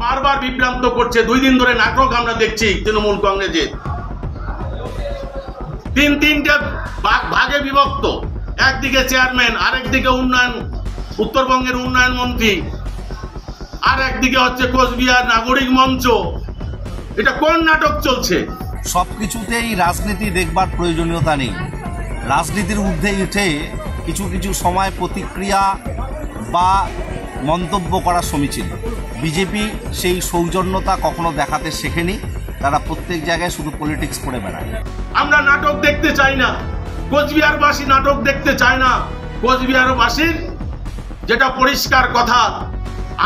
বারবার বিভ্রান্ত করছে। 2 দিন ধরে নাটক আমরা দেখছি তৃণমূল কংগ্রেসের, তিনটে ভাগে বিভক্ত। একদিকে চেয়ারম্যান, আরেকদিকে উত্তরবঙ্গের উন্নয়ন মন্ত্রী, আর একদিকে হচ্ছে কোচবিহার নাগরিক মঞ্চ। এটা কোন নাটক চলছে? সবকিছুতেই রাজনীতি দেখবার প্রয়োজনীয়তা নেই। রাজনীতির ঊর্ধ্বে উঠে কিছু কিছু সময় প্রতিক্রিয়া বা মন্তব্য করা সমীচীন। বিজেপি সেই সৌজন্যতা কখনো দেখাতে শেখেনি। তারা প্রত্যেক জায়গায় শুধু পলিটিক্স করে বেড়ায়। আমরা নাটক দেখতে চাই না, কোচবিহারবাসী নাটক দেখতে চায় না। কোচবিহারবাসীর যেটা পরিষ্কার কথা,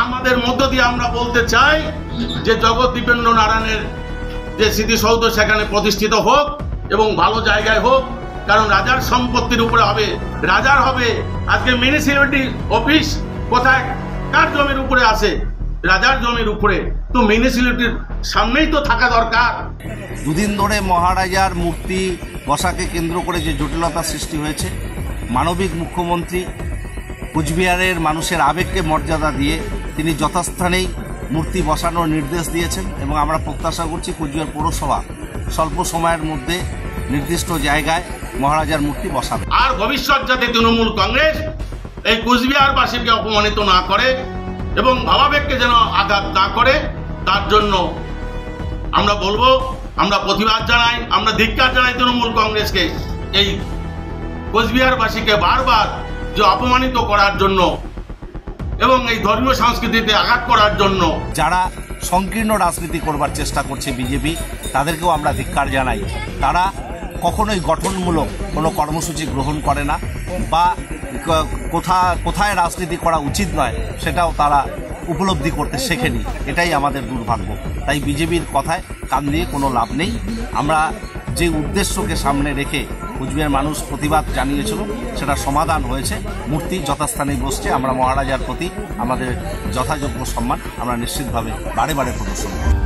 আমাদের মধ্য দিয়ে আমরা বলতে চাই যে জগদ্দীপেন্দ্র নারায়ণের যে স্মৃতিসৌধ সেখানে প্রতিষ্ঠিত হোক এবং ভালো জায়গায় হোক, কারণ রাজার সম্পত্তির উপরে হবে, রাজার হবে। আজকে মিউনিসিপ্যালিটি অফিস কোথায়, কার জমির উপরে আছে? রাজার জমির উপরে। তো মিউনিসিপ্যালিটির সামনেই তো থাকা দরকার। 2 দিন ধরে মহারাজার মূর্তি বসাকে কেন্দ্র করে যে জটিলতা সৃষ্টি হয়েছে, মানবিক মুখ্যমন্ত্রী কোচবিহারের মানুষের আবেগকে মর্যাদা দিয়ে তিনি যথাস্থানেই মূর্তি বসানোর নির্দেশ দিয়েছেন এবং আমরা প্রত্যাশা করছি কোচবিহার পৌরসভা স্বল্প সময়ের মধ্যে নির্দিষ্ট জায়গায় মহারাজার মূর্তি বসাবে। আর ভবিষ্যৎ যাতে তৃণমূল কংগ্রেস এই কোচবিহারবাসীকে অপমানিত না করে এবং ভাবাবেগকে যেন আঘাত না করে, তার জন্য আমরা বলবো, আমরা প্রতিবাদ জানাই, আমরা ধিক্কার জানাই তৃণমূল কংগ্রেসকে এই কোচবিহারবাসীকে বারবার যে অপমানিত করার জন্য এবং এই ধর্মীয় সংস্কৃতিতে আঘাত করার জন্য। যারা সংকীর্ণ রাজনীতি করবার চেষ্টা করছে বিজেপি, তাদেরকেও আমরা ধিক্কার জানাই। তারা কখনোই গঠনমূলক কোনো কর্মসূচি গ্রহণ করে না বা কোথায় রাজনীতি করা উচিত নয় সেটাও তারা উপলব্ধি করতে শেখেনি। এটাই আমাদের দুর্ভাগ্য। তাই বিজেপির কথায় কান দিয়ে কোনো লাভ নেই। আমরা যে উদ্দেশ্যকে সামনে রেখে কোচবিহার মানুষ প্রতিবাদ জানিয়েছিল সেটা সমাধান হয়েছে। মূর্তি যথাস্থানে বসছে। আমরা মহারাজার প্রতি আমাদের যথাযোগ্য সম্মান আমরা নিশ্চিতভাবে বারে বারে প্রদর্শন করি।